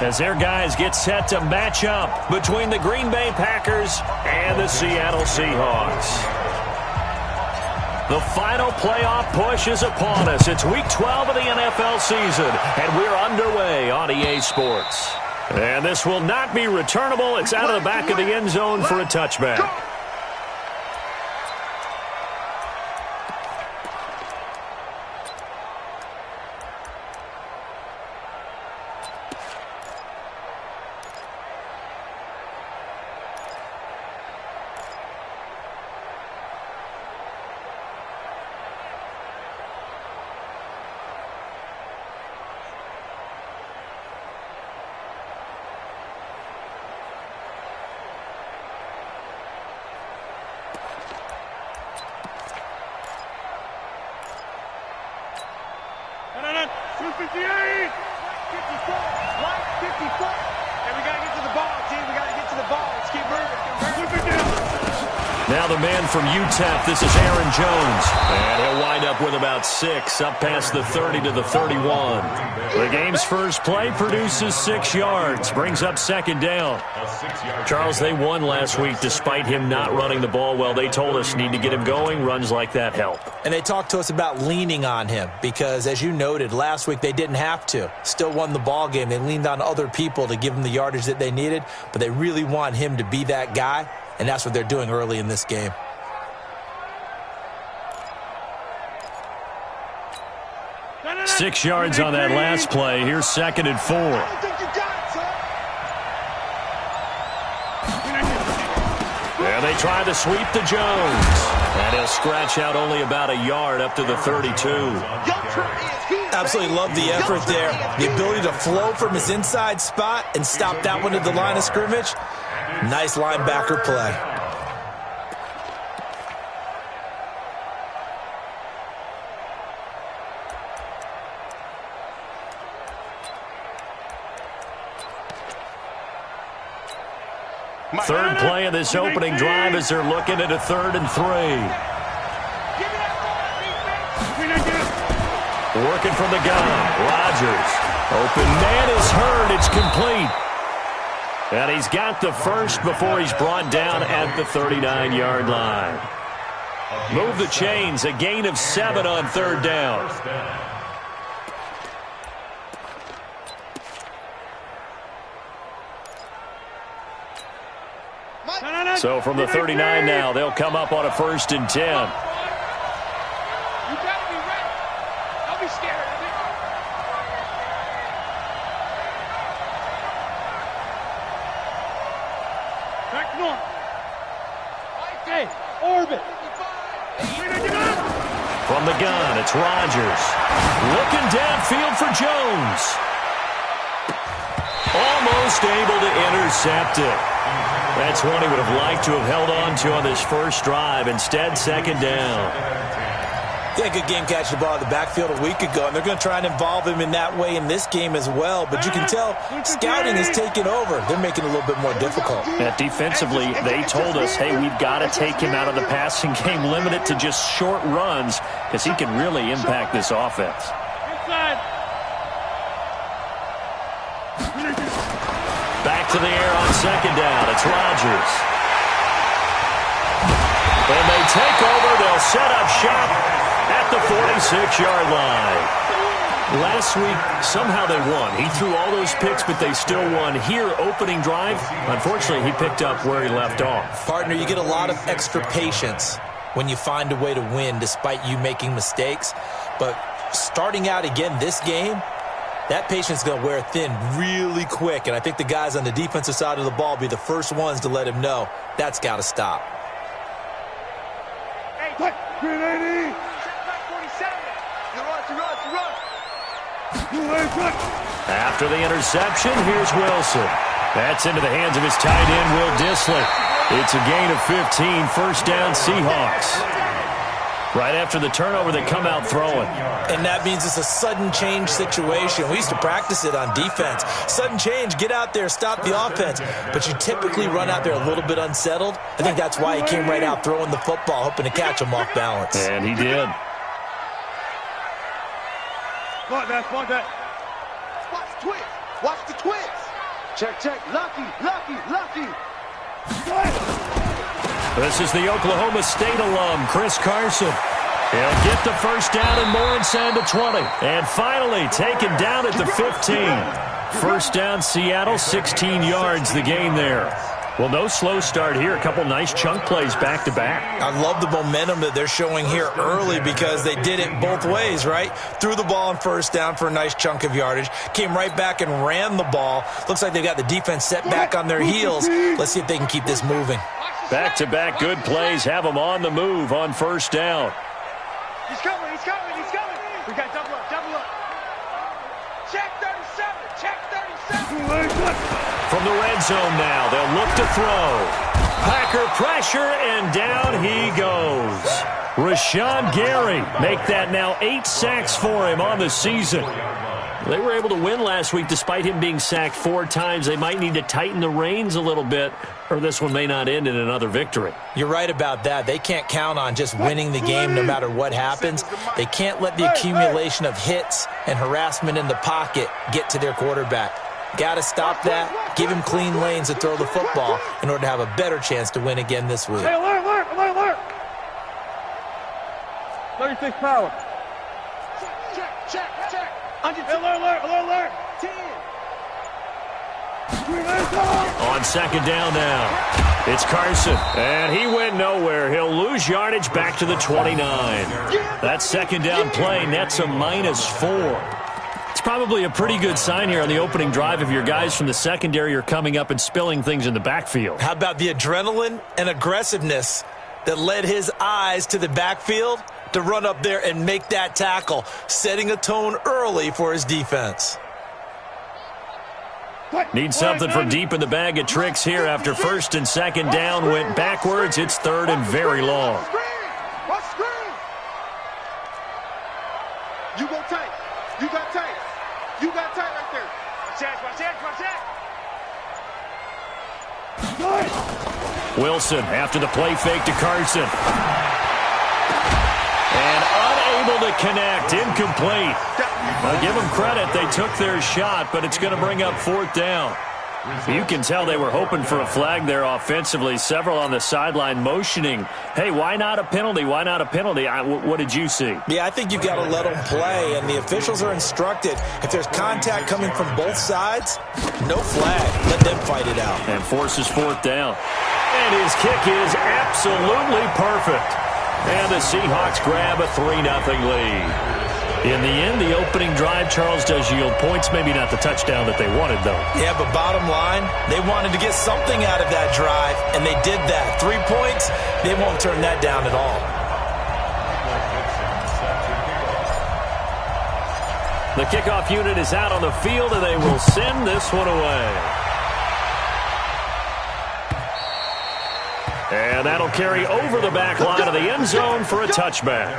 as their guys get set to match up between the Green Bay Packers and the Seattle Seahawks. The final playoff push is upon us. It's Week 12 of the NFL season, and we're underway on EA Sports. And this will not be returnable. It's out of the back of the end zone for a touchback. Now the man from UTEP, this is Aaron Jones. And he'll wind up with about 6, up past the 30 to the 31. The game's first play produces 6 yards, brings up second down. Charles, they won last week despite him not running the ball well. They told us need to get him going. Runs like that help. And they talked to us about leaning on him because, as you noted, last week they didn't have to. Still won the ball game. They leaned on other people to give them the yardage that they needed, but they really want him to be that guy. And that's what they're doing early in this game. Six yards on that last play. Here's 2nd and 4. And they try to sweep to Jones. And he'll scratch out only about a yard up to the 32. Absolutely love the effort there. The ability to flow from his inside spot and stop that one at the line of scrimmage. Nice linebacker play. Third play of this opening drive as they're looking at a 3rd and 3. Working from the gun. Rodgers. Open man is heard. It's complete. And he's got the first before he's brought down at the 39-yard line. Move the chains. A gain of 7 on 3rd down. So from the 39 now, they'll come up on a 1st and 10. You gotta be ready. Don't be scared. Back north. Hey, orbit. From the gun, it's Rodgers. Looking downfield for Jones. Almost able to intercept it. That's one he would have liked to have held on to on this first drive. Instead, 2nd down. Yeah, good game catching the ball in the backfield a week ago, and they're going to try and involve him in that way in this game as well. But you can tell scouting is taking over. They're making it a little bit more difficult. Defensively, they told us, hey, we've got to take him out of the passing game, limit it to just short runs, because he can really impact this offense. Inside. Back to the air on 2nd down. It's Rodgers. And they take over. They'll set up shop at the 46-yard line. Last week, somehow they won. He threw all those picks, but they still won. Here, opening drive, unfortunately, he picked up where he left off. Partner, you get a lot of extra patience when you find a way to win despite you making mistakes. But starting out again this game, that patience is going to wear thin really quick, and I think the guys on the defensive side of the ball will be the first ones to let him know that's got to stop. Hey, what? 380. After the interception, here's Wilson. That's into the hands of his tight end, Will Dissly. It's a gain of 15, 1st down Seahawks. Right after the turnover, they come out throwing. And that means it's a sudden change situation. We used to practice it on defense. Sudden change, get out there, stop the offense. But you typically run out there a little bit unsettled. I think that's why he came right out throwing the football, hoping to catch him off balance. And he did. Watch that. Watch the twist. Watch the twist. Check, check. Lucky, lucky, lucky. This is the Oklahoma State alum, Chris Carson. He'll get the first down and more inside the 20. And finally taken down at the 15. First down, Seattle, 16 yards the gain there. Well, no slow start here. A couple nice chunk plays back-to-back. I love the momentum that they're showing here early because they did it both ways, right? Threw the ball on first down for a nice chunk of yardage. Came right back and ran the ball. Looks like they got the defense set back on their heels. Let's see if they can keep this moving. Back-to-back good plays have them on the move on first down. He's coming, he's coming, he's coming. We got double up, double up. Check 37, check 37. From the red zone now, they'll look to throw. Packer pressure, and down he goes. Rashawn Gary make that now 8 sacks for him on the season. They were able to win last week despite him being sacked 4 times. They might need to tighten the reins a little bit, or this one may not end in another victory. You're right about that. They can't count on just winning the game no matter what happens. They can't let the accumulation of hits and harassment in the pocket get to their quarterback. Got to stop that, give him clean lanes to throw the football in order to have a better chance to win again this week. Hey, alert, alert, alert, alert. 36 power. Check, check, check. Hey, alert, alert, alert, alert. 10. On second down now, it's Carson, and he went nowhere. He'll lose yardage back to the 29. That second down play nets a -4. It's probably a pretty good sign here on the opening drive if your guys from the secondary are coming up and spilling things in the backfield. How about the adrenaline and aggressiveness that led his eyes to the backfield to run up there and make that tackle, setting a tone early for his defense. Need something from deep in the bag of tricks here after first and second down went backwards. It's third and very long. Watch screen. You go tight. You got tight. You got tight right there. Watch that, watch that, watch that. Wilson after the play fake to Carson. And unable to connect. Incomplete. I'll give them credit. They took their shot, but it's going to bring up fourth down. You can tell they were hoping for a flag there offensively. Several on the sideline motioning, hey, why not a penalty? Why not a penalty? What did you see? Yeah, I think you've got to let them play, and the officials are instructed. If there's contact coming from both sides, no flag. Let them fight it out. And forces fourth down. And his kick is absolutely perfect. And the Seahawks grab a 3-0 lead. In the end, the opening drive, Charles, does yield points. Maybe not the touchdown that they wanted, though. Yeah, but bottom line, they wanted to get something out of that drive, and they did that. 3 points, they won't turn that down at all. The kickoff unit is out on the field, and they will send this one away. And that'll carry over the back line of the end zone for a touchback.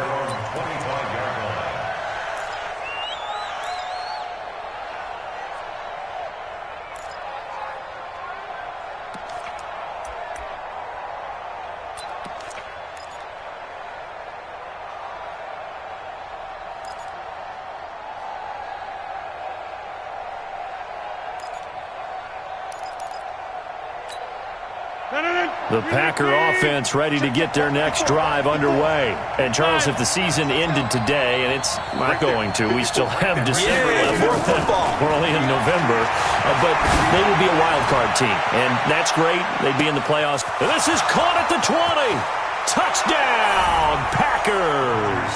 The Packer offense ready to get their next drive underway. And, Charles, if the season ended today, and it's not going to, we still have December left. We're only in November. But they would be a wild card team. And that's great. They'd be in the playoffs. And this is caught at the 20. Touchdown, Packers.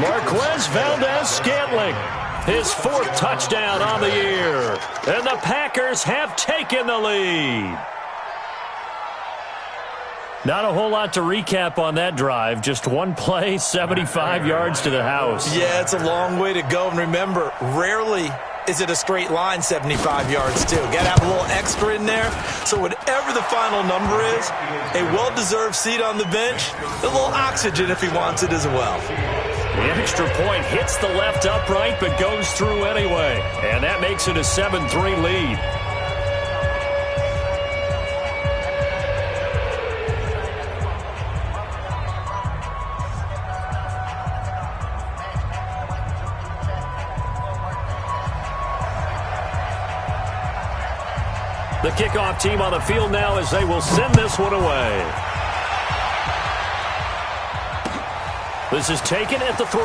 Marquez Valdez-Scantling. His 4th touchdown on the year. And the Packers have taken the lead. Not a whole lot to recap on that drive. Just one play, 75 yards to the house. Yeah, it's a long way to go. And remember, rarely is it a straight line 75 yards, too. Got to have a little extra in there. So whatever the final number is, a well-deserved seat on the bench, a little oxygen if he wants it as well. The extra point hits the left upright but goes through anyway. And that makes it a 7-3 lead. The kickoff team on the field now as they will send this one away. This is taken at the 3.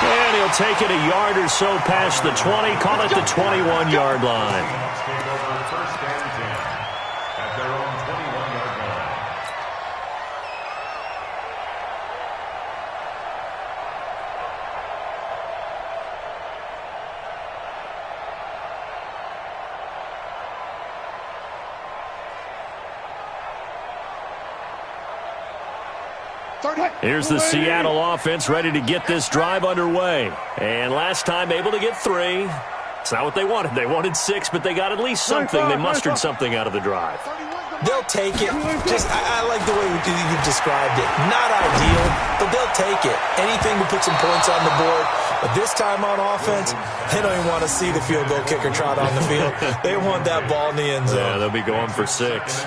And he'll take it a yard or so past the 20, call it the 21-yard line. Here's the Seattle offense ready to get this drive underway. And last time able to get 3. It's not what they wanted. They wanted 6, but they got at least something. They mustered something out of the drive. They'll take it. I like the way you described it. Not ideal, but they'll take it. Anything to put some points on the board. But this time on offense, they don't even want to see the field goal kicker trot on the field. They want that ball in the end zone. Yeah, they'll be going for 6.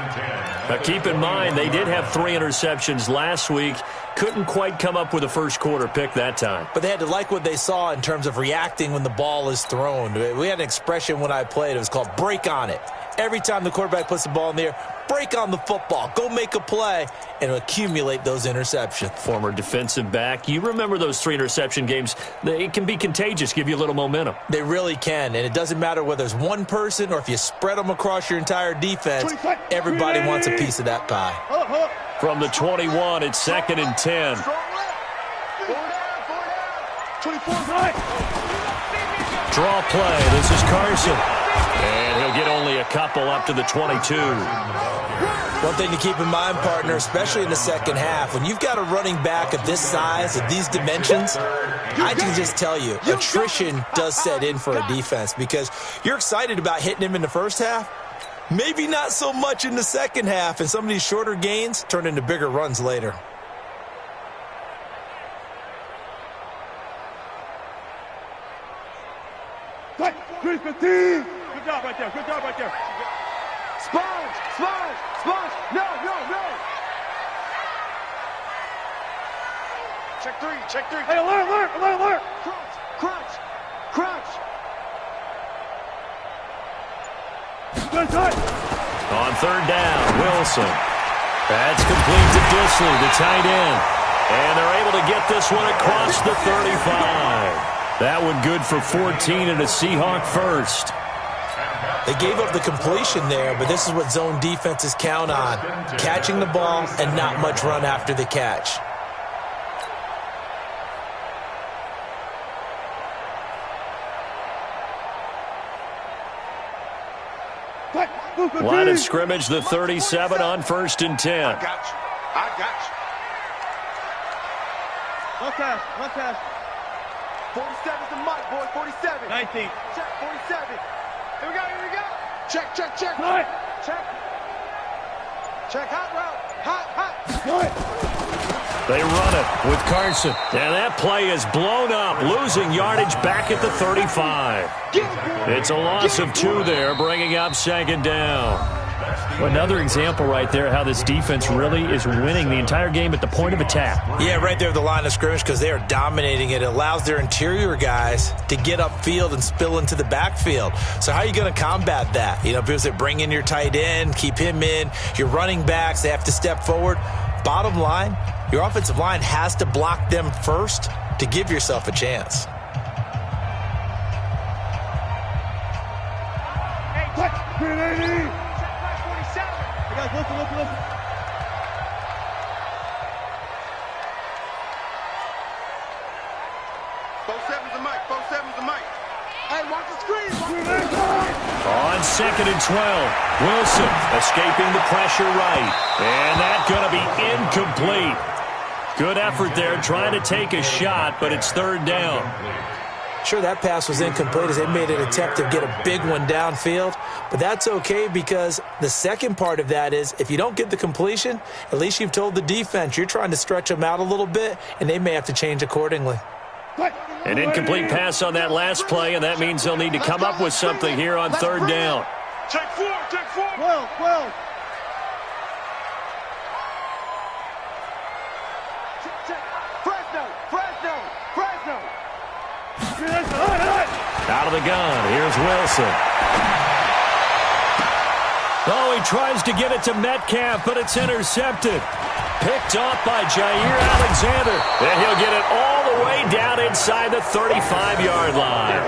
Now, keep in mind, they did have 3 interceptions last week. Couldn't quite come up with a first quarter pick that time. But they had to like what they saw in terms of reacting when the ball is thrown. We had an expression when I played. It was called break on it. Every time the quarterback puts the ball in the air, break on the football. Go make a play and accumulate those interceptions. Former defensive back. You remember those 3 interception games. It can be contagious, give you a little momentum. They really can, and it doesn't matter whether it's one person or if you spread them across your entire defense. Everybody wants a piece of that pie. From the 21, it's 2nd and 10. Draw play. This is Carson. And he'll get only a couple up to the 22. One thing to keep in mind, partner, especially in the second half, when you've got a running back of this size, of these dimensions, I can just tell you, attrition does set in for a defense because you're excited about hitting him in the first half. Maybe not so much in the second half, and some of these shorter gains turn into bigger runs later. Good job right there. Good job right there. Sponge. No. Check 3. Hey, alert. Crunch. Good touch. On 3rd down, Wilson. That's complete to Disley, the tight end. And they're able to get this one across the 35. That one good for 14 and a Seahawk first. They gave up the completion there, but this is what zone defenses count on. Catching the ball and not much run after the catch. Line of scrimmage, the 37 on 1st and 10. I got you. One pass. 47's the mic, boy. 47. 19. Check 47. Here we go. Check. Right. Check. Hot route. Hot. They run it with Carson. And that play is blown up, losing yardage back at the 35. It's a loss of 2 there, bringing up 2nd down. Well, another example right there how this defense really is winning the entire game at the point of attack. Yeah, right there at the line of scrimmage because they are dominating it. It allows their interior guys to get upfield and spill into the backfield. So how are you going to combat that? Because they bring in your tight end, keep him in. Your running backs, they have to step forward. Bottom line, your offensive line has to block them first to give yourself a chance. Hey, listen. 47's the mic. Hey, watch the screen. On 2nd and 12, Wilson escaping the pressure right. And that's going to be incomplete. Good effort there trying to take a shot, but it's 3rd down. Sure, that pass was incomplete as they made an attempt to get a big one downfield, but that's okay because the second part of that is if you don't get the completion, at least you've told the defense you're trying to stretch them out a little bit, and they may have to change accordingly. An incomplete pass on that last play, and that means they'll need to come up with something here on 3rd down. Check 4. 12. Fresno. Out of the gun, here's Wilson. Oh, he tries to get it to Metcalf, but it's intercepted. Picked off by Jair Alexander. And he'll get it all the way down inside the 35-yard line.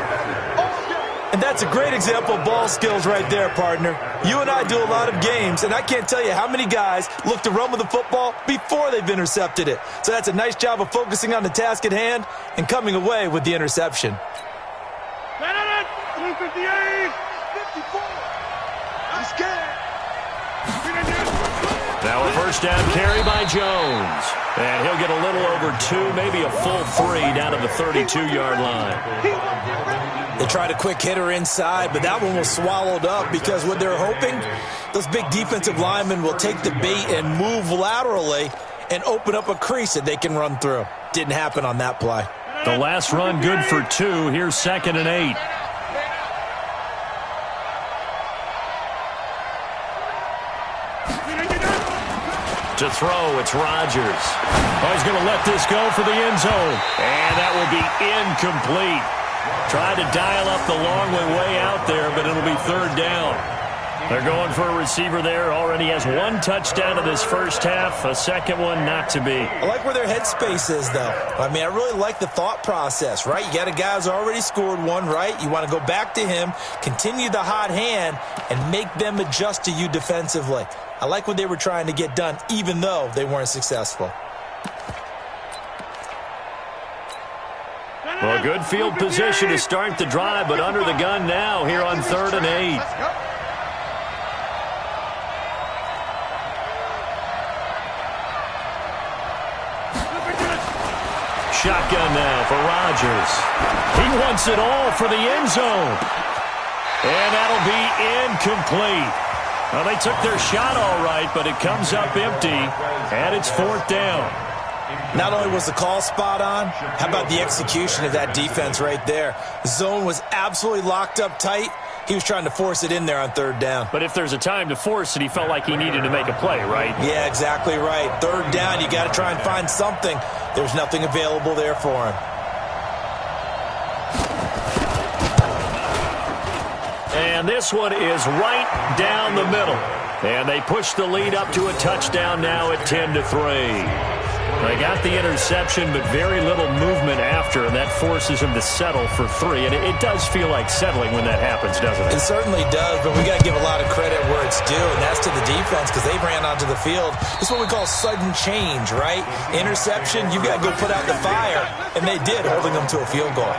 And that's a great example of ball skills right there, partner. You and I do a lot of games, and I can't tell you how many guys look to run with the football before they've intercepted it. So that's a nice job of focusing on the task at hand and coming away with the interception. 258, 54. I'm scared. Now a first down carry by Jones. And he'll get a little over 2, maybe a full 3 down to the 32-yard line. They tried a quick hitter inside, but that one was swallowed up because what they're hoping, those big defensive linemen will take the bait and move laterally and open up a crease that they can run through. Didn't happen on that play. The last run good for 2. Here's 2nd and 8. To throw, it's Rodgers. Oh, he's going to let this go for the end zone. And that will be incomplete. Tried to dial up the long way out there, but it'll be 3rd down. They're going for a receiver there. Already has 1 touchdown in this first half. A second one not to be. I like where their headspace is, though. I mean, I really like the thought process, right? You got a guy who's already scored 1, right? You want to go back to him, continue the hot hand, and make them adjust to you defensively. I like what they were trying to get done, even though they weren't successful. Well, good field position to start the drive, but under the gun now here on 3rd and 8. Shotgun now for Rodgers. He wants it all for the end zone. And that'll be incomplete. Well, they took their shot all right, but it comes up empty, and it's 4th down. Not only was the call spot on, how about the execution of that defense right there? The zone was absolutely locked up tight. He was trying to force it in there on 3rd down. But if there's a time to force it, he felt like he needed to make a play, right? Yeah, exactly right. 3rd down, you got to try and find something. There's nothing available there for him. And this one is right down the middle. And they push the lead up to a touchdown now at 10-3. They got the interception, but very little movement after, and that forces him to settle for 3. And it does feel like settling when that happens, doesn't it? It certainly does, but we got to give a lot of credit where it's due, and that's to the defense because they ran onto the field. This is what we call sudden change, right? Interception, you got to go put out the fire, and they did, holding them to a field goal.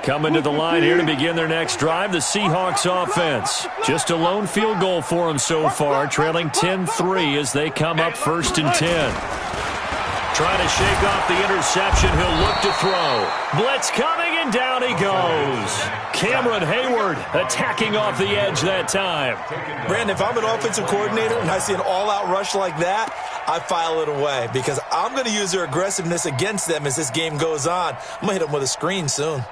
Coming to the line here to begin their next drive, the Seahawks offense. Just a lone field goal for them so far, trailing 10-3 as they come up 1st and 10. Trying to shake off the interception, he'll look to throw. Blitz coming, and down he goes. Cameron Hayward attacking off the edge that time. Brandon, if I'm an offensive coordinator and I see an all-out rush like that, I file it away because I'm going to use their aggressiveness against them as this game goes on. I'm going to hit them with a screen soon.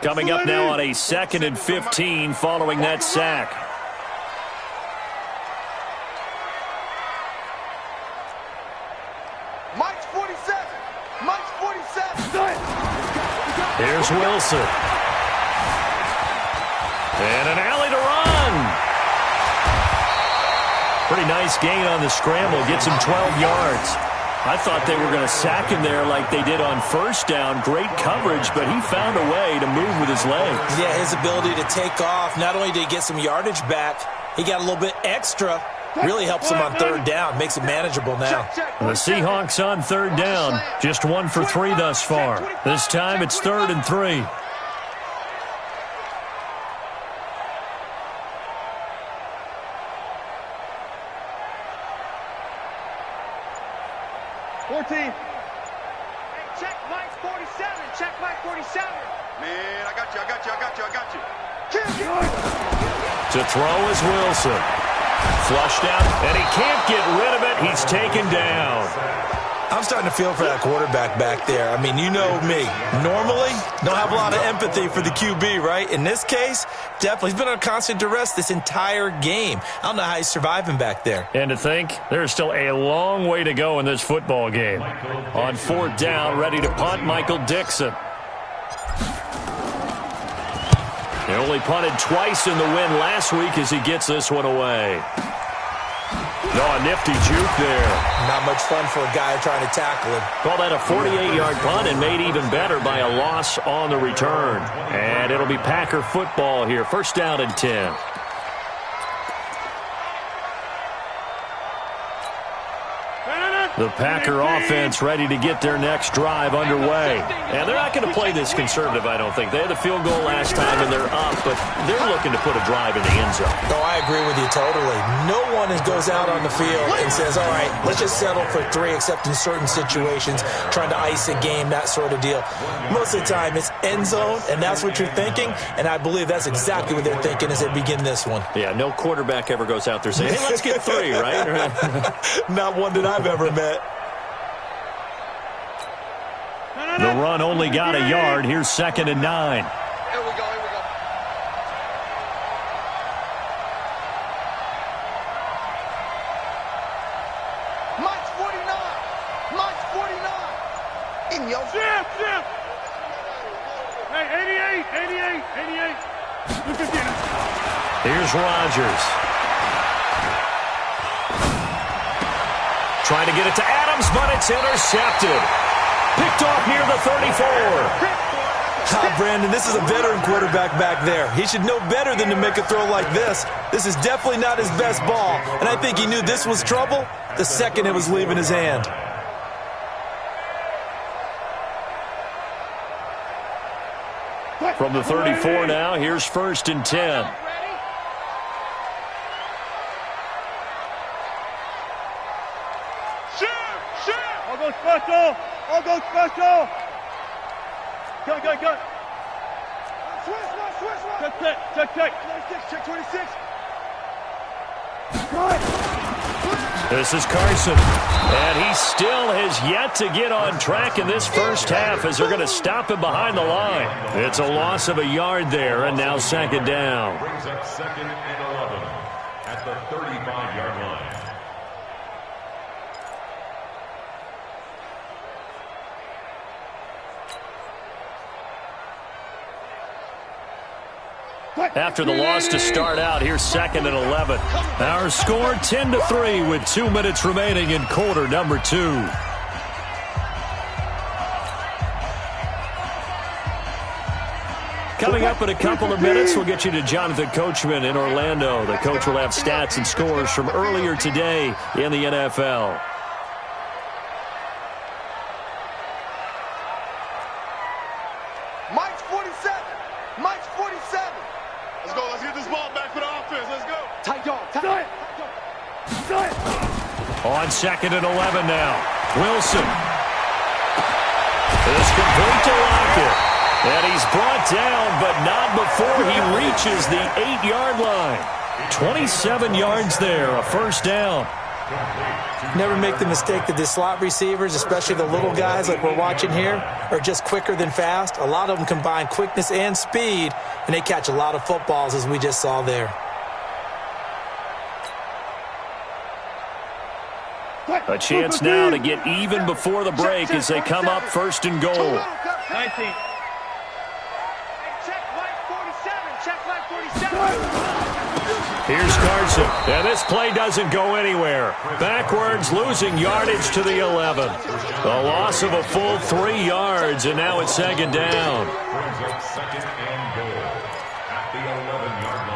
Coming up now on a 2nd and 15 following that sack. Mike's 47. Mike's 47. Here's Wilson. And an alley to run. Pretty nice gain on the scramble. Gets him 12 yards. I thought they were going to sack him there like they did on 1st down. Great coverage, but he found a way to move with his legs. Yeah, his ability to take off. Not only did he get some yardage back, he got a little bit extra. Really helps him on 3rd down. Makes it manageable now. The Seahawks on 3rd down. Just 1 for 3 thus far. This time it's 3rd and 3. Hey, check Mike's 47. Check Mike 47. Man, I got you. To throw is Wilson. Flushed out, and he can't get rid of it. He's taken down. I'm starting to feel for that quarterback back there. I mean, you know me. Normally, don't have a lot of empathy for the QB, right? In this case, definitely. He's been on constant duress this entire game. I don't know how he's surviving back there. And to think, there's still a long way to go in this football game. On 4th down, ready to punt, Michael Dixon. He only punted twice in the win last week as he gets this one away. Oh, a nifty juke there. Not much fun for a guy trying to tackle him. Call that a 48-yard punt and made even better by a loss on the return. And it'll be Packer football here. 1st down and 10. The Packer offense ready to get their next drive underway. And they're not going to play this conservative, I don't think. They had a field goal last time, and they're up, but they're looking to put a drive in the end zone. Oh, I agree with you totally. No one goes out on the field and says, all right, let's just settle for 3, except in certain situations, trying to ice a game, that sort of deal. Most of the time, it's end zone, and that's what you're thinking, and I believe that's exactly what they're thinking as they begin this one. Yeah, no quarterback ever goes out there saying, hey, let's get 3, right? Not one that I've ever met. The run only got a yard. Here's 2nd and 9. Here we go. Mike's 49. Mike's 49. In your Jim. Hey, 88. Look at this. Here's Rodgers. Trying to get it to Adams, but it's intercepted. Picked off near the 34. Brandon, this is a veteran quarterback back there. He should know better than to make a throw like this. This is definitely not his best ball, and I think he knew this was trouble the second it was leaving his hand. From the 34 now, here's 1st and 10. I'll go special. Go. Switch. Check 26. This is Carson. And he still has yet to get on track in this first half as they're going to stop him behind the line. It's a loss of a yard there, and now 2nd down. Brings up 2nd and 11 at the 35-yard line. After the loss to start out, here's 2nd and 11. Our score 10-3 with 2 minutes remaining in quarter number 2. Coming up in a couple of minutes, we'll get you to Jonathan Coachman in Orlando. The coach will have stats and scores from earlier today in the NFL. Mike's 47. Mike's 47. Let's get this ball back for the offense. Let's go. Tight dog. On 2nd and 11 now. Wilson is complete to Lockett. And he's brought down, but not before he reaches the 8-yard line. 27 yards there, a 1st down. Never make the mistake that the slot receivers, especially the little guys like we're watching here, are just quicker than fast. A lot of them combine quickness and speed, and they catch a lot of footballs, as we just saw there. A chance now to get even before the break as they come up 1st and goal. 19. Check like 47. Here's Carson. And this play doesn't go anywhere. Backwards, losing yardage to the 11. The loss of a full 3 yards, and now it's 2nd down. Brings up 2nd and goal at the 11-yard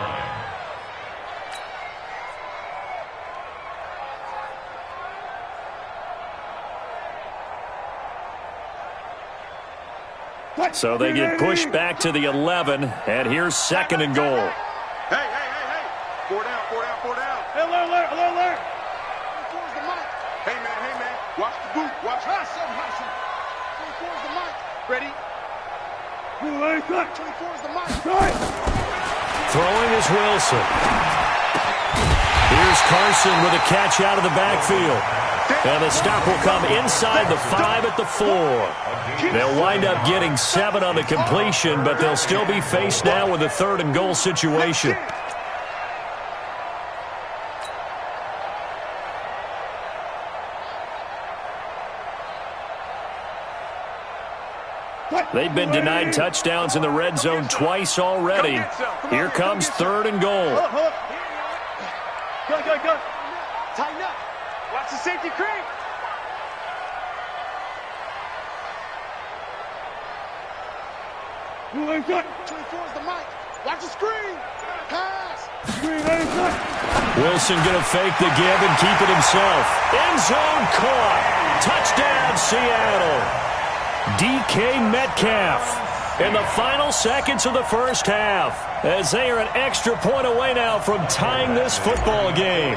line. So they get pushed back to the 11, and here's 2nd and goal. Hey. 4 down. Hey, alert. 24's the mic. Hey, man. Watch the boot. Watch. Hustle. 24's the mic. Ready? 24's the mic. Throwing is Wilson. Here's Carson with a catch out of the backfield. And the stop will come inside the 5 at the 4. They'll wind up getting 7 on the completion, but they'll still be faced now with a 3rd and goal situation. They've been denied touchdowns in the red zone twice already. Here comes 3rd and goal. Go. Tighten up. Watch the safety creep. Move inside. 24 is the mic. Watch the screen. Pass. Screen inside. Wilson going to fake the give and keep it himself. End zone caught. Touchdown, Seattle. DK Metcalf in the final seconds of the first half, as they are an extra point away now from tying this football game.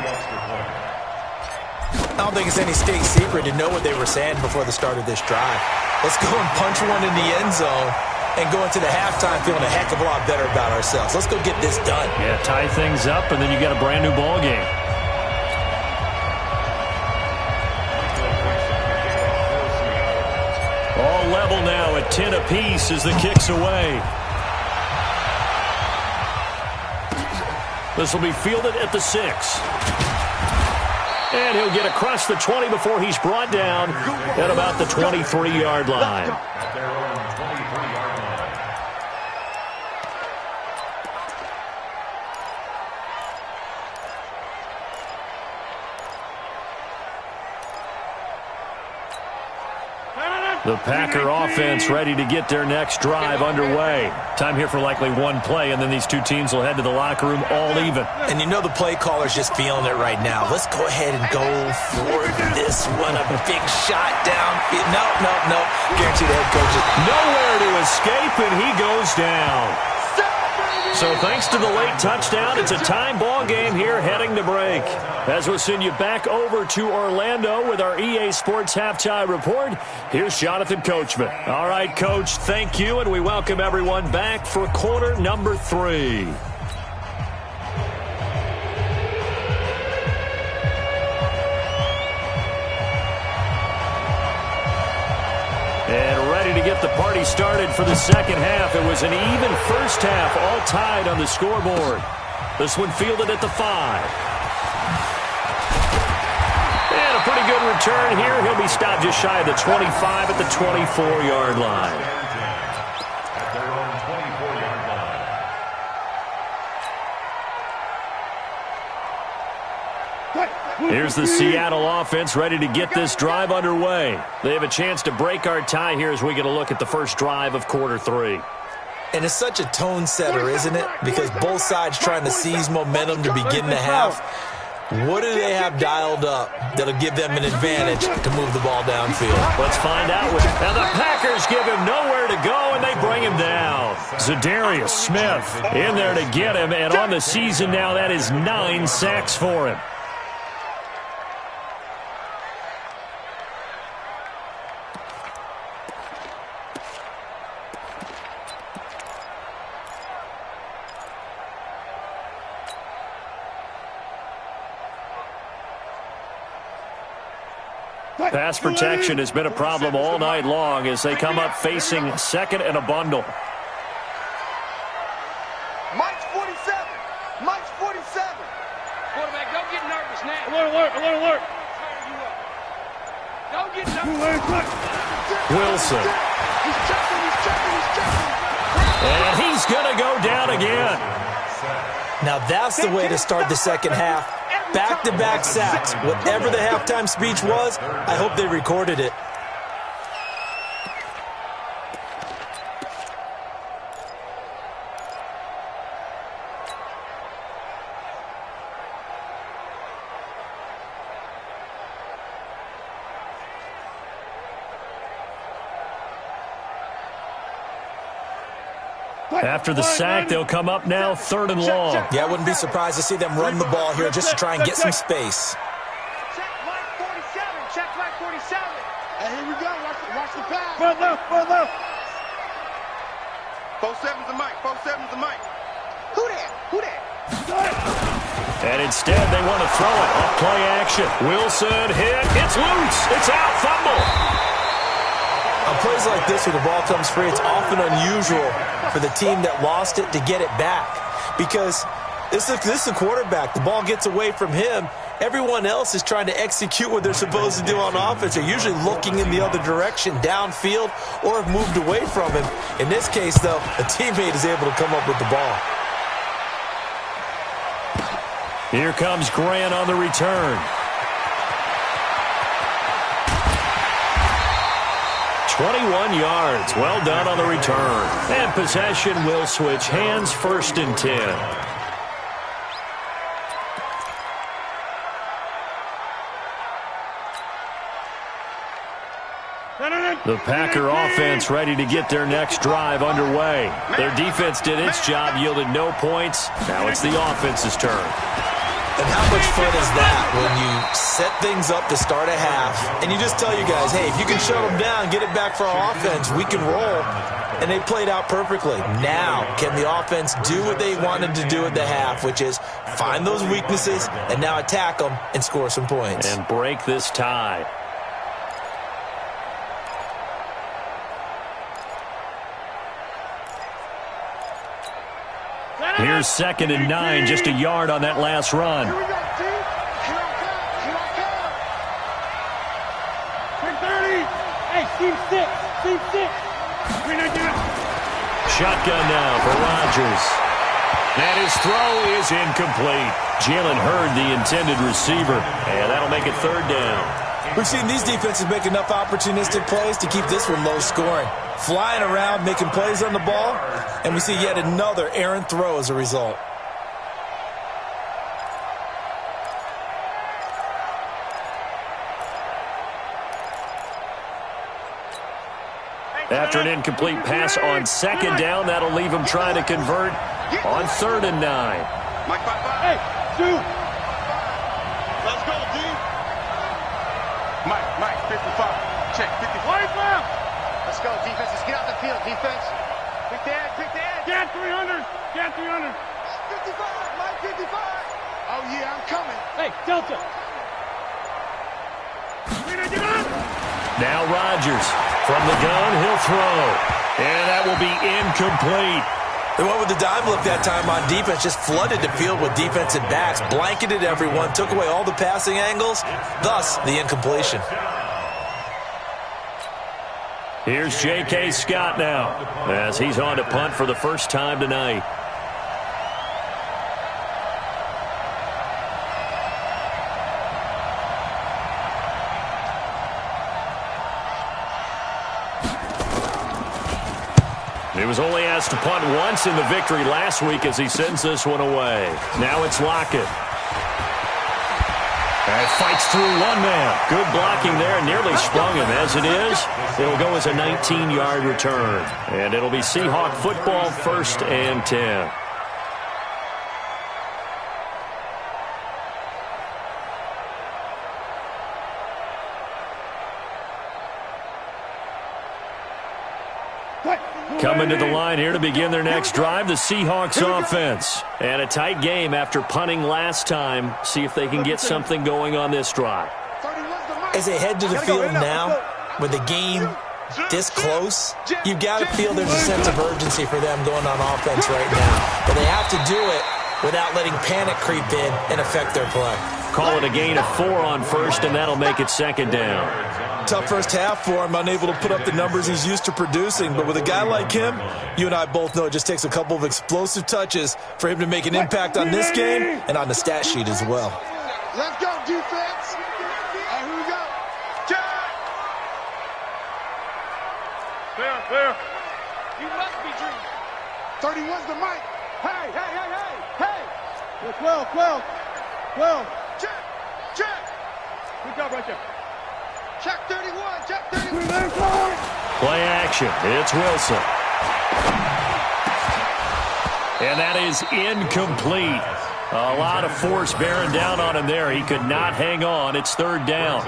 I don't think it's any state secret to know what they were saying before the start of this drive. Let's go and punch one in the end zone and go into the halftime feeling a heck of a lot better about ourselves. Let's go get this done. Yeah, tie things up, and then you got a brand new ball game. All level now at 10 apiece as the kick's away. This will be fielded at the 6. And he'll get across the 20 before he's brought down at about the 23-yard line. At their own 23-yard line. The Packer offense ready to get their next drive underway. Time here for likely one play, and then these two teams will head to the locker room all even. And you know the play caller's just feeling it right now. Let's go ahead and go for this one. A big shot downfield. No. Guarantee the head coach is nowhere to escape, and he goes down. So thanks to the late touchdown, it's a time ball game here heading to break. As we'll send you back over to Orlando with our EA Sports Halftime Report, here's Jonathan Coachman. All right, Coach, thank you, and we welcome everyone back for quarter number 3. And ready to get the party started for the second half. It was an even first half, all tied on the scoreboard. This one fielded at the 5. And a pretty good return here. He'll be stopped just shy of the 25 at the 24-yard line. At their own 24-yard line. Here's the Seattle offense ready to get this drive underway. They have a chance to break our tie here as we get a look at the first drive of quarter 3. And it's such a tone setter, isn't it? Because both sides trying to seize momentum to begin the half. What do they have dialed up that'll give them an advantage to move the ball downfield? Let's find out. And the Packers give him nowhere to go, and they bring him down. Zadarius Smith in there to get him, and on the season now, that is 9 sacks for him. Pass protection has been a problem all night long as they come up facing second and a bundle. Mike's 47. Mike's 47. Quarterback, don't get nervous now. Alert. Don't get nervous. Wilson. He's checking. And he's going to go down again. Now that's the way to start the second half. Back-to-back sacks. Whatever the halftime speech was, I hope they recorded it. After the sack, they'll come up now 3rd and long. Yeah, I wouldn't be surprised to see them run the ball here just to try and get some space. Check Mike 47. And here we go. Watch the pass. Far left. 47's the mic. Who that? Who that? And instead, they want to throw it off play action. Wilson hit. It's loose. It's out. Fumble. On plays like this where the ball comes free, it's often unusual for the team that lost it to get it back. Because this is the quarterback. The ball gets away from him. Everyone else is trying to execute what they're supposed to do on offense. They're usually looking in the other direction, downfield, or have moved away from him. In this case, though, a teammate is able to come up with the ball. Here comes Grant on the return. 21 yards. Well done on the return. And possession will switch hands, 1st and 10. The Packer offense ready to get their next drive underway. Their defense did its job, yielded no points. Now it's the offense's turn. And how much fun is that when you set things up to start a half and you just tell you guys, hey, if you can shut them down, get it back for our offense, we can roll. And they played out perfectly. Now, can the offense do what they wanted to do at the half, which is find those weaknesses and now attack them and score some points. And break this tie. Here's 2nd and 9, just a yard on that last run. Here we go, T. Here I come. Here I come. 10-30. Hey, team 6. Team 6. Shotgun now for Rodgers. And his throw is incomplete. Jalen Hurd, the intended receiver. And that'll make it 3rd down. We've seen these defenses make enough opportunistic plays to keep this one low scoring. Flying around, making plays on the ball, and we see yet another errant throw as a result. After an incomplete pass on 2nd down, that'll leave him trying to convert on 3rd and 9. Mike, Hey, two. let's go, D. Mike, 55. Check, 55. Right left. Let's go, defense. Let's get out the field, defense. Pick the edge, pick the edge. Get 300. Get 300. 55, Mike, 55. Oh, yeah, I'm coming. Hey, Delta. Now Rodgers. From the gun, he'll throw. And that will be incomplete. They went with the dime look that time on defense, just flooded the field with defensive backs, blanketed everyone, took away all the passing angles, thus the incompletion. Here's J.K. Scott now, as he's on to punt for the first time tonight. He was only asked to punt once in the victory last week as he sends this one away. Now it's Lockett. And fights through one man. Good blocking there. Nearly sprung him. As it is, it'll go as a 19-yard return. And it'll be Seahawk football, 1st and 10. Coming to the line here to begin their next drive, the Seahawks offense. And a tight game after punting last time. See if they can get something going on this drive. As they head to the field now, with the game this close, you've got to feel there's a sense of urgency for them going on offense right now. But they have to do it without letting panic creep in and affect their play. Call it a gain of 4 on 1st, and that'll make it 2nd down. Tough first half for him, unable to put up the numbers he's used to producing. But with a guy like him, you and I both know it just takes a couple of explosive touches for him to make an impact on this game and on the stat sheet as well. Let's go, defense. Here we go. There. You must be dreaming. 31's the mic. Hey. 12. Check. Good job right there. Check 31. Check 31. Play action. It's Wilson. And that is incomplete. A lot of force bearing down on him there. He could not hang on. It's third down.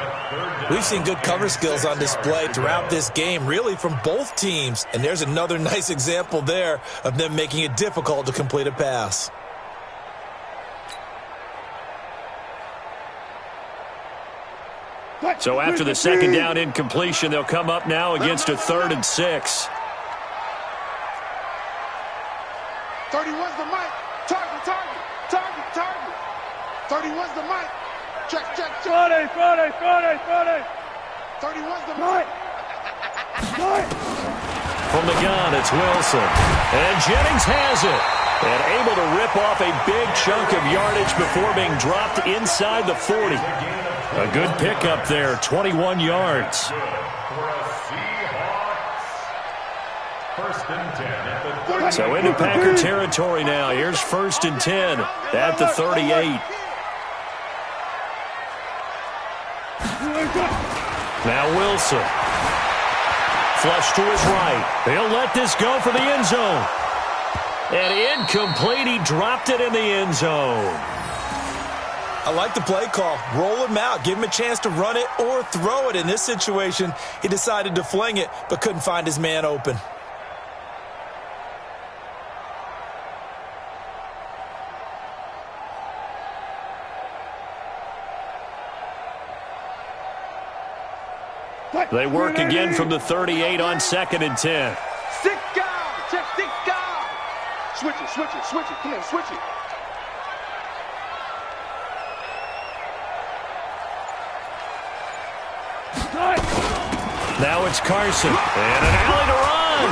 We've seen good cover skills on display throughout this game, really from both teams. And there's another nice example there of them making it difficult to complete a pass. So after the second down incompletion, they'll come up now against a 3rd and 6. 31's the mic. Target, target, target, target. 31's the mic. Check, check, check. Friday. 31's the mic. From the gun, it's Wilson. And Jennings has it. And able to rip off a big chunk of yardage before being dropped inside the 40. A good pickup there, 21 yards. For a Seahawks. 1st and 10 at the So into Packer territory now. Here's 1st and 10 at the 38. Now Wilson. Flush to his right. He'll let this go for the end zone. And incomplete. He dropped it in the end zone. I like the play call. Roll him out. Give him a chance to run it or throw it. In this situation, he decided to fling it, but couldn't find his man open. They work again from the 38 on 2nd and 10. 6 guys. Check 6 guys. Switch it, switch it, switch it. Come on, switch it. Now it's Carson. And an alley to run.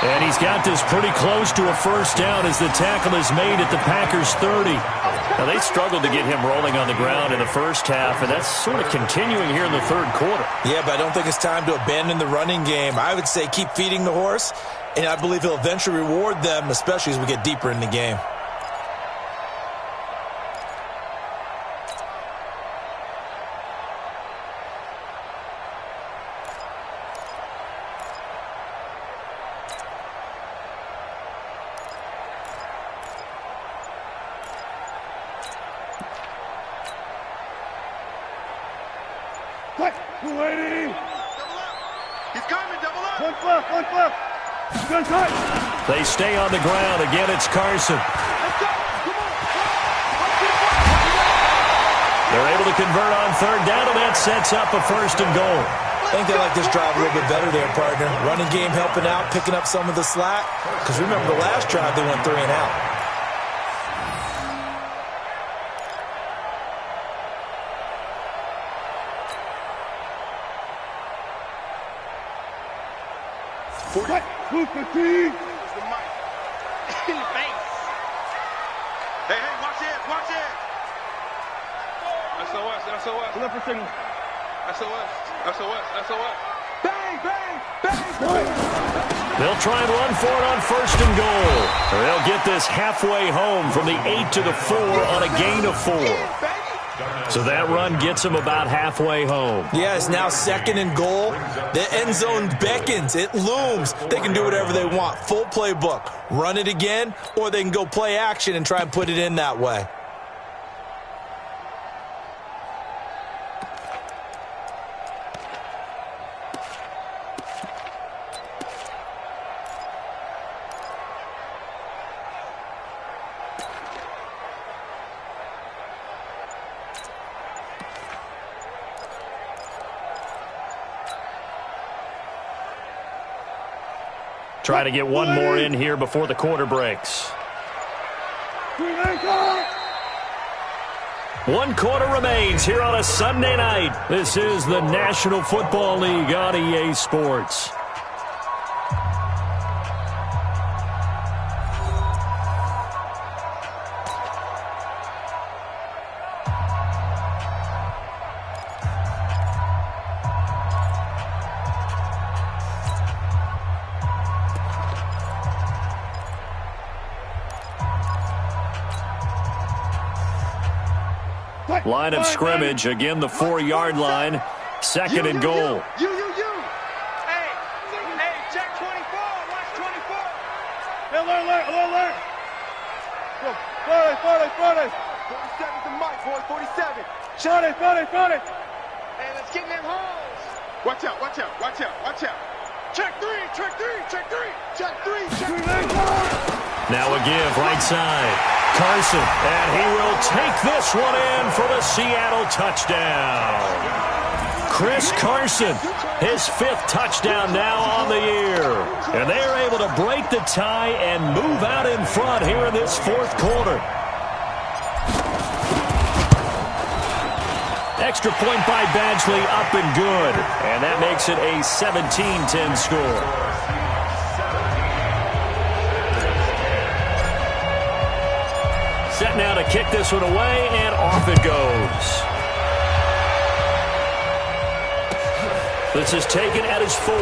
And he's got this pretty close to a 1st down as the tackle is made at the Packers' 30. Now, they struggled to get him rolling on the ground in the first half, and that's sort of continuing here in the 3rd quarter. Yeah, but I don't think it's time to abandon the running game. I would say keep feeding the horse, and I believe he'll eventually reward them, especially as we get deeper in the game. He's coming, double up. One flip. Gun tight. They stay on the ground. Again, it's Carson. Let's go. Come on. They're able to convert on 3rd down, and that sets up a 1st and goal. I think they like this drive a little bit better there, partner. Running game helping out, picking up some of the slack. Because remember, the last drive, they went 3 and out. Move 15. Hey, watch it, watch it. SOS. Left for signal. SOS. Bang, bang, bang. They'll try and run for it on 1st and goal. They'll get this halfway home from the 8 to the 4 on a gain of 4. So that run gets them about halfway home. Yeah, it's now 2nd and goal. The end zone beckons. It looms. They can do whatever they want. Full playbook. Run it again, or they can go play action and try and put it in that way. Try to get one more in here before the quarter breaks. 1 quarter remains here on a Sunday night. This is the National Football League on EA Sports. Line of scrimmage, again the 4-yard line, 2nd and goal. You. Hey, check 24. Watch 24. Alert. Go. 40. 47's the mic, boys. 47. 40. Hey, let's get them holes. Watch out. Check three. Check three. Now a give right side. Carson, and he will take this one in for the Seattle touchdown. Chris Carson, his 5th touchdown now on the year. And they are able to break the tie and move out in front here in this 4th quarter. Extra point by Badgley, up and good. And that makes it a 17-10 score. Set now to kick this one away, and off it goes. This is taken at his 4.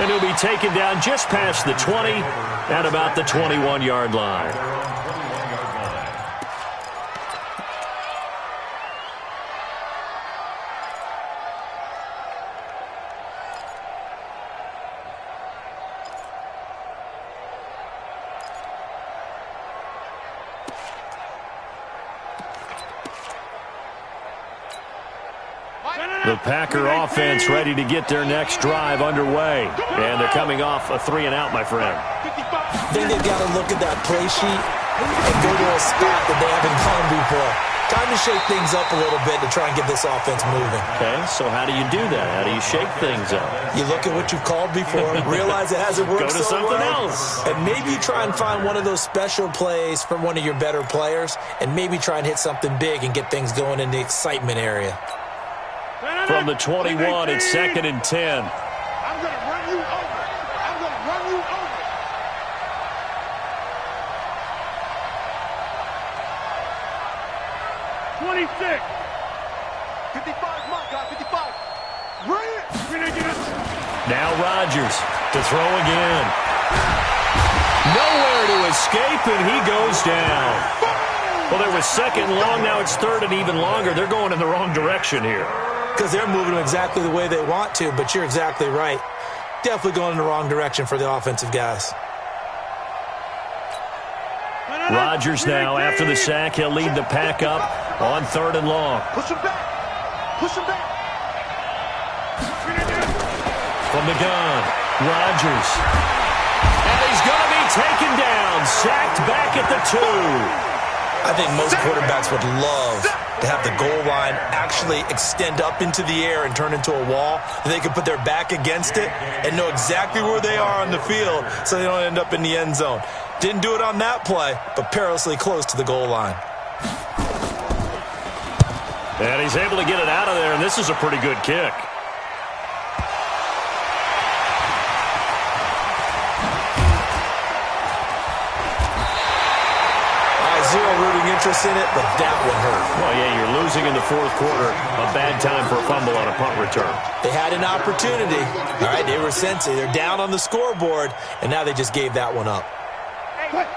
And he'll be taken down just past the 20 at about the 21-yard line. The Packer offense ready to get their next drive underway. And they're coming off a 3-and-out, my friend. I think they've got to look at that play sheet and go to a spot that they haven't gone before. Time to shake things up a little bit to try and get this offense moving. Okay, so how do you do that? How do you shake things up? You look at what you've called before, realize it hasn't worked so well. Go to something else. And maybe you try and find one of those special plays from one of your better players, and maybe try and hit something big and get things going in the excitement area. From the 21, it's 2nd and 10. I'm going to run you over. 26. 55's my guy. 55. Bring it. Now Rodgers to throw again. Nowhere to escape, and he goes down. Well, there was 2nd and long. Now it's 3rd and even longer. They're going in the wrong direction here. Because they're moving them exactly the way they want to, but you're exactly right. Definitely going in the wrong direction for the offensive guys. Rodgers now, after the sack, he'll lead the pack up on 3rd and long. Push him back. From the gun, Rodgers. And he's going to be taken down, sacked back at the 2. I think most quarterbacks would love to have the goal line actually extend up into the air and turn into a wall. They can put their back against it and know exactly where they are on the field so they don't end up in the end zone. Didn't do it on that play, but perilously close to the goal line. And he's able to get it out of there, and this is a pretty good kick. Zero rooting interest in it, but that one hurt. Well, yeah, you're losing in the 4th quarter. A bad time for a fumble on a punt return. They had an opportunity. All right, they were sensing. They're down on the scoreboard, and now they just gave that one up.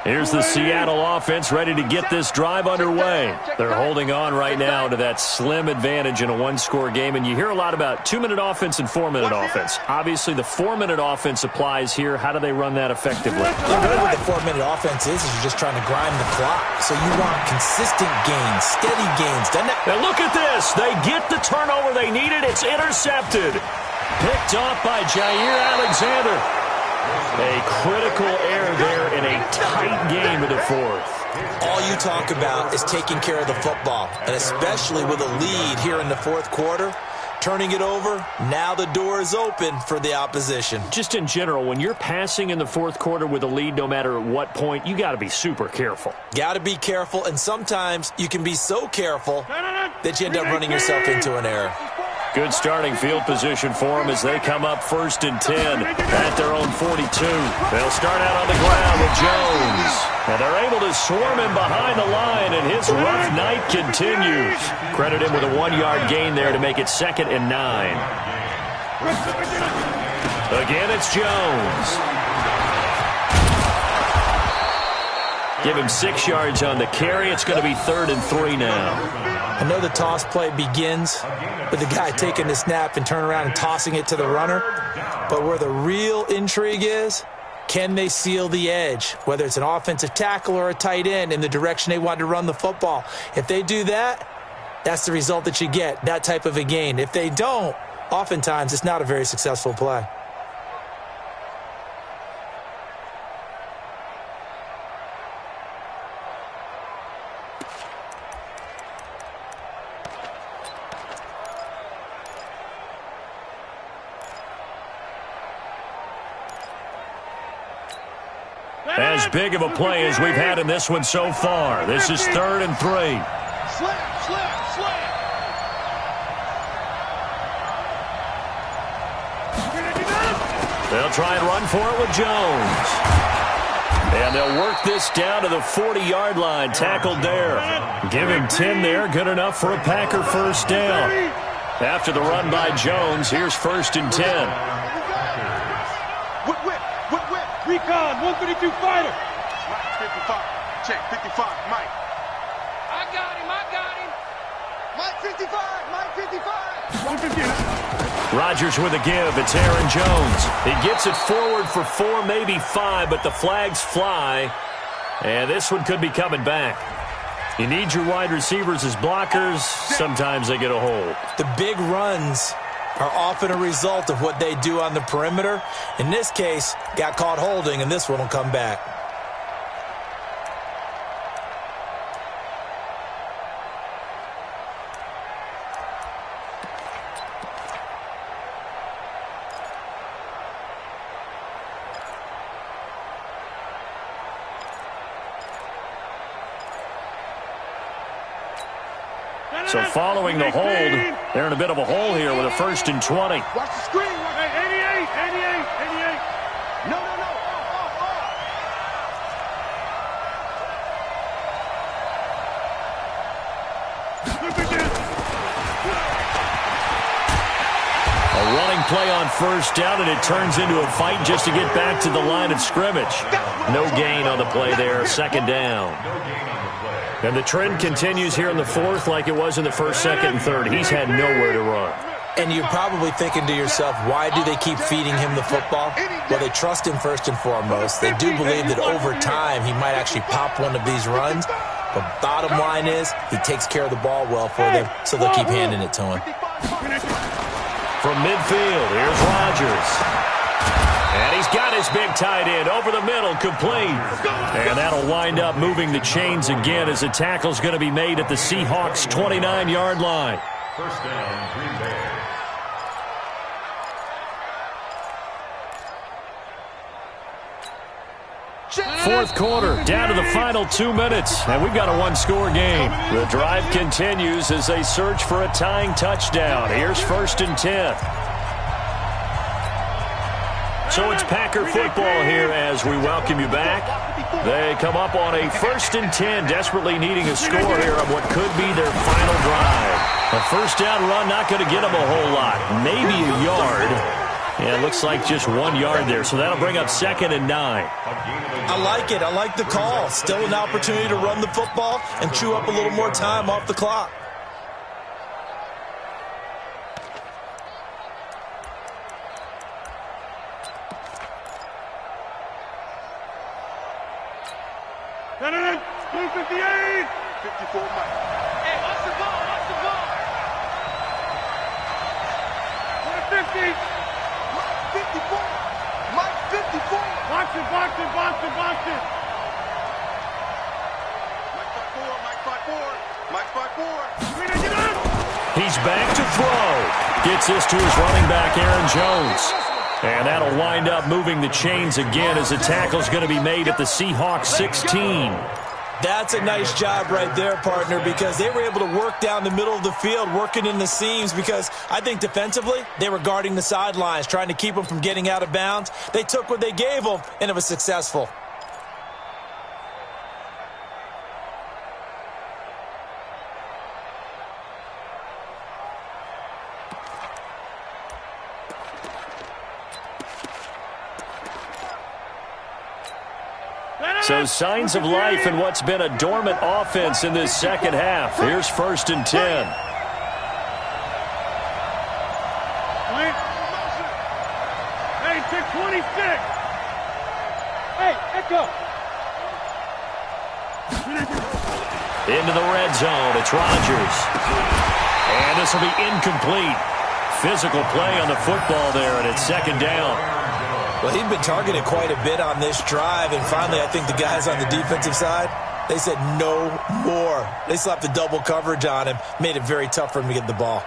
Here's the Seattle offense ready to get this drive underway. They're holding on right now to that slim advantage in a 1-score game, and you hear a lot about 2-minute offense and 4-minute offense. Obviously, the 4-minute offense applies here. How do they run that effectively? Really what the 4-minute offense is you're just trying to grind the clock. So you want consistent gains, steady gains. Now look at this. They get the turnover they needed. It's intercepted. Picked off by Jair Alexander. A critical error there in a tight game of the 4th. All you talk about is taking care of the football, and especially with a lead here in the 4th quarter, turning it over, now the door is open for the opposition. Just in general, when you're passing in the 4th quarter with a lead, no matter at what point, you got to be super careful. Got to be careful, and sometimes you can be so careful that you end up running yourself into an error. Good starting field position for them as they come up 1st and 10 at their own 42. They'll start out on the ground with Jones. And they're able to swarm him behind the line, and his rough night continues. Credit him with a 1-yard gain there to make it 2nd and 9. Again, it's Jones. Give him 6 yards on the carry. It's going to be 3rd and 3 now. I know the toss play begins with the guy taking the snap and turn around and tossing it to the runner. But where the real intrigue is Can they seal the edge, whether it's an offensive tackle or a tight end, in the direction they want to run the football? If they do that, that's the result that you get, that type of a gain. If they don't, oftentimes it's not a very successful play. As big of a play as we've had in this one so far. This is 3rd and 3. Slam, slam, slam. They'll try and run for it with Jones. And they'll work this down to the 40-yard line. Tackled there. Give him 10 there. Good enough for a Packer first down. After the run by Jones, here's 1st and 10. Recon, 132 fighter. Mike 55. Check, 55, Mike. I got him. Mike 55, Mike 55. Rodgers with a give. It's Aaron Jones. He gets it forward for 4, maybe 5, but the flags fly. And this one could be coming back. You need your wide receivers as blockers. Sometimes they get a hold. The big runs are often a result of what they do on the perimeter. In this case, got caught holding, and this one will come back. So following the hold, they're in a bit of a hole here with a 1st and 20. Watch the screen. 88. No. Look at this. A running play on 1st down, and it turns into a fight just to get back to the line of scrimmage. No gain on the play there, 2nd down. And the trend continues here in the 4th like it was in the 1st, 2nd, and 3rd. He's had nowhere to run. And you're probably thinking to yourself, why do they keep feeding him the football? Well, they trust him first and foremost. They do believe that over time he might actually pop one of these runs. But bottom line is he takes care of the ball well for them, so they'll keep handing it to him. From midfield, here's Rodgers. And he's got his big tight end over the middle, complete. And that'll wind up moving the chains again as the tackle's going to be made at the Seahawks' 29-yard line. 1st down, Green Bay. Fourth quarter, down to the final 2 minutes, and we've got a one-score game. The drive continues as they search for a tying touchdown. Here's 1st and 10. So it's Packer football here as we welcome you back. They come up on a 1st and 10, desperately needing a score here on what could be their final drive. A 1st down run, not going to get them a whole lot, maybe a yard. Yeah, it looks like just 1 yard there, so that'll bring up 2nd and 9. I like it. I like the call. Still an opportunity to run the football and chew up a little more time off the clock. Blue 58. 54, Mike. Hey, watch the ball. 150. Mike 54. Mike 54. Box it. Mike 54. He's back to throw. Gets this to his running back, Aaron Jones. And that'll wind up moving the chains again as the tackle's going to be made at the Seahawks 16. That's a nice job right there, partner, because they were able to work down the middle of the field, working in the seams, because I think defensively they were guarding the sidelines, trying to keep them from getting out of bounds. They took what they gave them, and it was successful. So signs of life in what's been a dormant offense in this second half. Here's 1st and 10. Hey, pick 26. Go. Into the red zone, it's Rodgers. And this will be incomplete. Physical play on the football there, and it's second down. Well, he'd been targeted quite a bit on this drive, and finally I think the guys on the defensive side, they said no more. They slapped the double coverage on him, made it very tough for him to get the ball.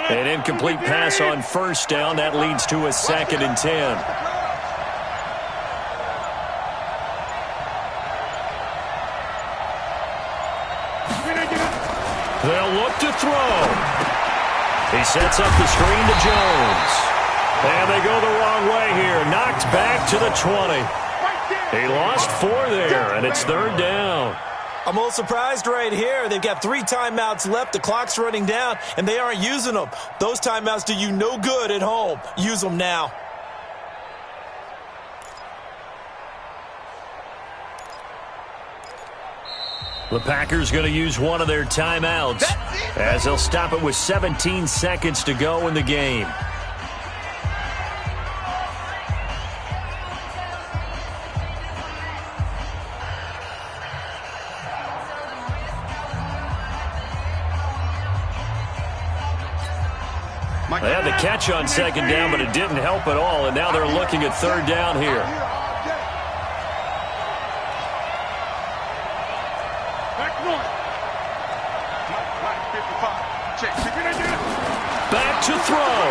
An incomplete pass on first down. That leads to a 2nd and 10. They'll look to throw. He sets up the screen to Jones. And they go the wrong way here. Knocked back to the 20. He lost 4 there, and it's 3rd down. I'm a little surprised right here. They've got 3 timeouts left. The clock's running down, and they aren't using them. Those timeouts do you no good at home. Use them now. The Packers going to use one of their timeouts as they'll stop it with 17 seconds to go in the game. They had the catch on second down, but it didn't help at all, and now they're looking at 3rd down here. Back to throw.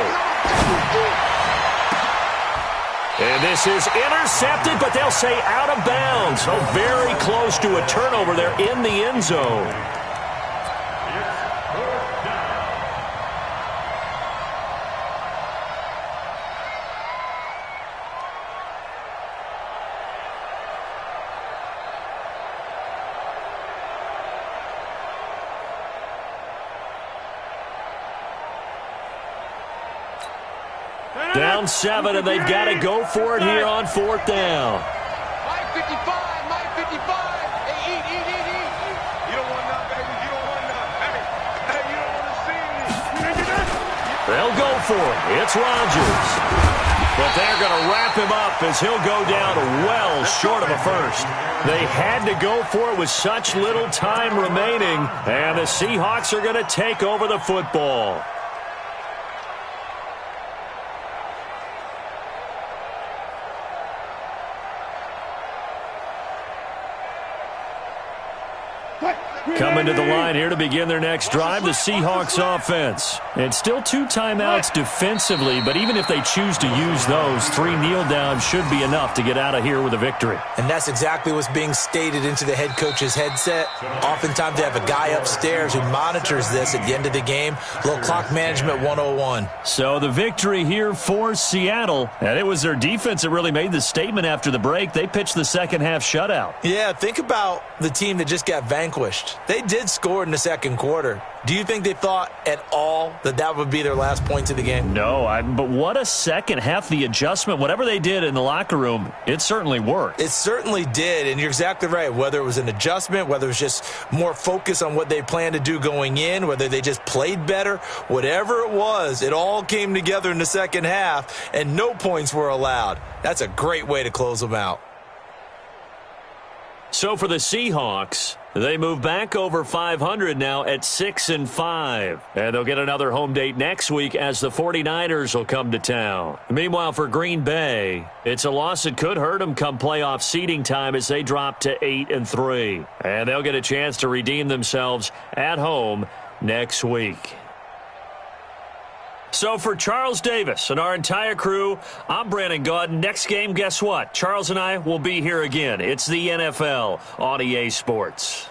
And this is intercepted, but they'll say out of bounds. So very close to a turnover there in the end zone. Down 7, and they've got to go for it here on 4th down. My 55, my 55. Hey, eat. You don't want none, baby. You don't want none. Hey, you don't want to see me. They'll go for it. It's Rodgers. But they're going to wrap him up as he'll go down well short of a first. They had to go for it with such little time remaining, and the Seahawks are going to take over the football. Coming to the line here to begin their next drive, the Seahawks offense. It's still 2 timeouts defensively, but even if they choose to use those, 3 kneel downs should be enough to get out of here with a victory. And that's exactly what's being stated into the head coach's headset. Oftentimes they have a guy upstairs who monitors this at the end of the game. A little clock management 101. So the victory here for Seattle, and it was their defense that really made the statement after the break. They pitched the second half shutout. Yeah, think about the team that just got vanquished. They did score in the second quarter. Do you think they thought at all that that would be their last points of the game? No, but what a second half. The adjustment, whatever they did in the locker room, it certainly worked. It certainly did, and you're exactly right. Whether it was an adjustment, whether it was just more focus on what they planned to do going in, whether they just played better, whatever it was, it all came together in the second half, and no points were allowed. That's a great way to close them out. So for the Seahawks, they move back over 500 now at 6-5. And they'll get another home date next week as the 49ers will come to town. Meanwhile, for Green Bay, it's a loss that could hurt them come playoff seeding time as they drop to 8-3. And they'll get a chance to redeem themselves at home next week. So for Charles Davis and our entire crew, I'm Brandon Gaudin. Next game, guess what? Charles and I will be here again. It's the NFL on EA Sports.